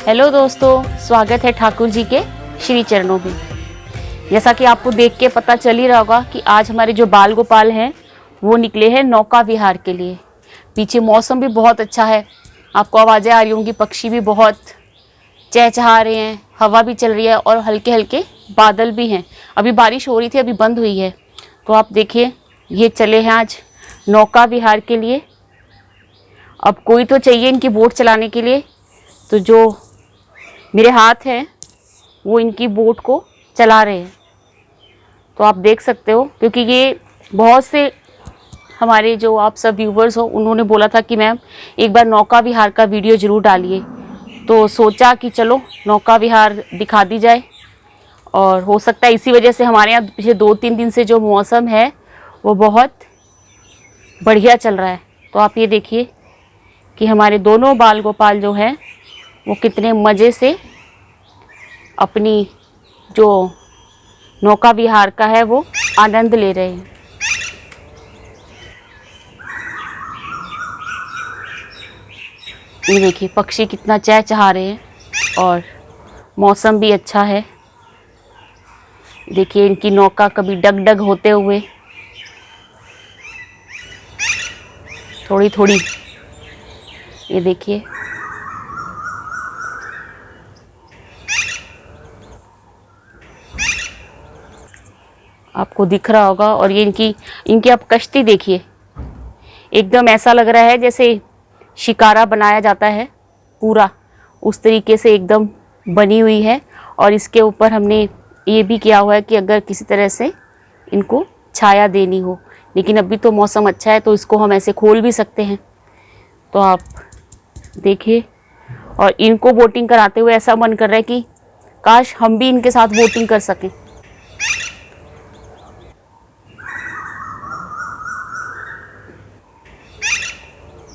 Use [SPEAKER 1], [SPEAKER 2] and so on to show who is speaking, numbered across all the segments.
[SPEAKER 1] Hello दोस्तों, स्वागत है ठाकुर जी के श्री चरणों में। जैसा कि आपको देख के पता चल ही रहा होगा कि आज हमारे जो बाल गोपाल हैं वो निकले हैं नौका विहार के लिए। पीछे मौसम भी बहुत अच्छा है, आपको आवाज़ें आ रही होंगी, पक्षी भी बहुत चहचहा रहे हैं, हवा भी चल रही है और हल्के हल्के बादल भी हैं। अभी बारिश हो रही थी, अभी बंद हुई है। तो आप देखिए, ये चले हैं आज नौका विहार के लिए। अब कोई तो चाहिए इनकी बोट चलाने के लिए, तो जो मेरे हाथ हैं वो इनकी बोट को चला रहे हैं। तो आप देख सकते हो, क्योंकि ये बहुत से हमारे जो आप सब व्यूवर्स हो उन्होंने बोला था कि मैम एक बार नौका विहार का वीडियो ज़रूर डालिए। तो सोचा कि चलो नौका विहार दिखा दी जाए। और हो सकता है इसी वजह से हमारे यहाँ पिछले 2-3 दिन से जो मौसम है वो बहुत बढ़िया चल रहा है। तो आप ये देखिए कि हमारे दोनों बाल गोपाल जो हैं वो कितने मज़े से अपनी जो नौका विहार का है वो आनंद ले रहे हैं। ये देखिए पक्षी कितना चहचहा रहे हैं और मौसम भी अच्छा है। देखिए इनकी नौका कभी डगडग होते हुए थोड़ी थोड़ी, ये देखिए आपको दिख रहा होगा। और ये इनकी आप कश्ती देखिए, एकदम ऐसा लग रहा है जैसे शिकारा बनाया जाता है, पूरा उस तरीके से एकदम बनी हुई है। और इसके ऊपर हमने ये भी किया हुआ है कि अगर किसी तरह से इनको छाया देनी हो, लेकिन अभी तो मौसम अच्छा है तो इसको हम ऐसे खोल भी सकते हैं। तो आप देखिए, और इनको बोटिंग कराते हुए ऐसा मन कर रहा है कि काश हम भी इनके साथ बोटिंग कर सकें।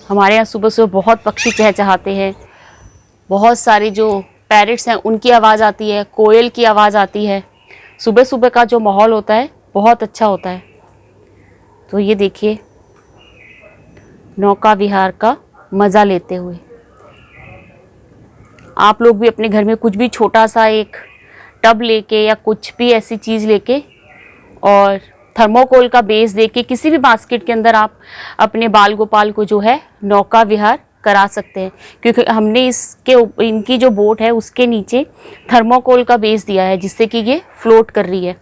[SPEAKER 1] हमारे यहाँ सुबह सुबह बहुत पक्षी चहचहाते हैं, बहुत सारे जो पैरट्स हैं उनकी आवाज़ आती है, कोयल की आवाज़ आती है। सुबह सुबह का जो माहौल होता है बहुत अच्छा होता है। तो ये देखिए नौका विहार का मज़ा लेते हुए आप लोग भी अपने घर में कुछ भी छोटा सा एक टब लेके या कुछ भी ऐसी चीज़ लेके और थर्मोकोल का बेस दे के किसी भी बास्केट के अंदर आप अपने बाल गोपाल को जो है नौका विहार करा सकते हैं। क्योंकि हमने इनकी जो बोट है उसके नीचे थर्मोकोल का बेस दिया है जिससे कि ये फ्लोट कर रही है।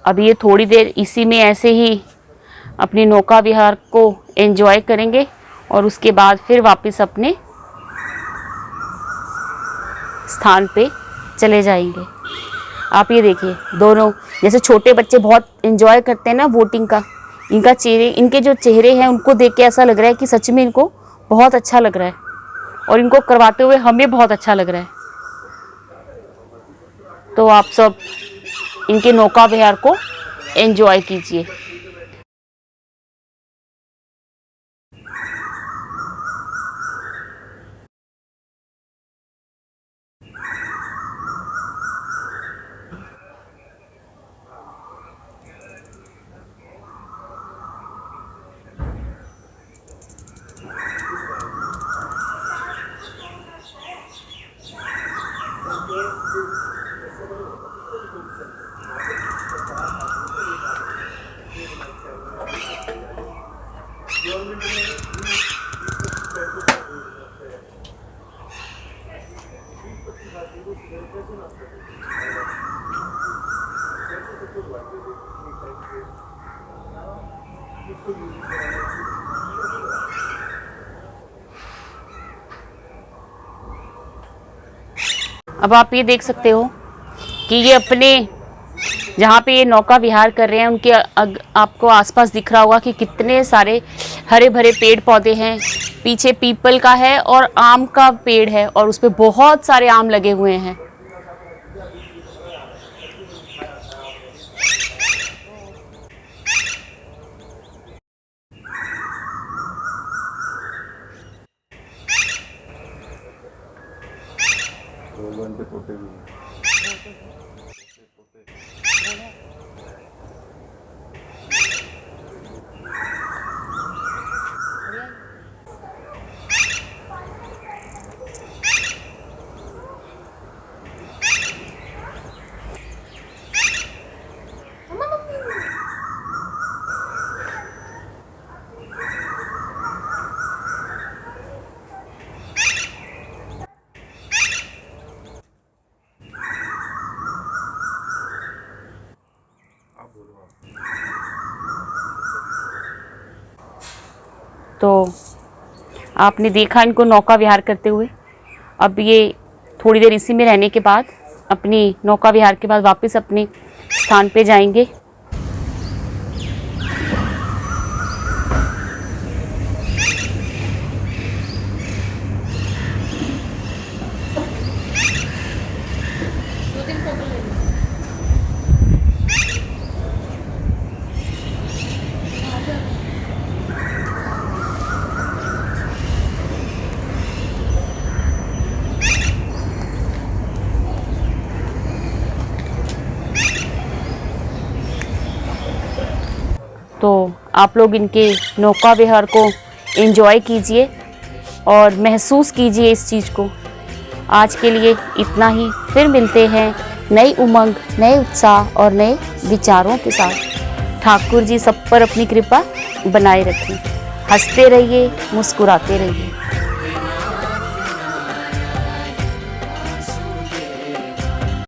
[SPEAKER 1] अब ये थोड़ी देर इसी में ऐसे ही अपनी नौका विहार को एंजॉय करेंगे और उसके बाद फिर वापस अपने स्थान पे चले जाएंगे। आप ये देखिए दोनों, जैसे छोटे बच्चे बहुत एंजॉय करते हैं ना बोटिंग का, इनके जो चेहरे हैं उनको देख के ऐसा लग रहा है कि सच में इनको बहुत अच्छा लग रहा है और इनको करवाते हुए हमें बहुत अच्छा लग रहा है। तो आप सब इनके नौका विहार को एंजॉय कीजिए। अब आप ये देख सकते हो कि ये अपने जहाँ पे ये नौका विहार कर रहे हैं उनके आपको आसपास दिख रहा होगा कि कितने सारे हरे भरे पेड़ पौधे हैं। पीछे पीपल का है और आम का पेड़ है और उस पे बहुत सारे आम लगे हुए हैं।
[SPEAKER 2] बनते पोते भी हैं।
[SPEAKER 1] तो आपने देखा इनको नौका विहार करते हुए। अब ये थोड़ी देर इसी में रहने के बाद अपनी नौका विहार के बाद वापस अपने स्थान पे जाएंगे। तो आप लोग इनके नौका विहार को एंजॉय कीजिए और महसूस कीजिए इस चीज़ को। आज के लिए इतना ही, फिर मिलते हैं नई उमंग, नए उत्साह और नए विचारों के साथ। ठाकुर जी सब पर अपनी कृपा बनाए रखें। हंसते रहिए, मुस्कुराते रहिए।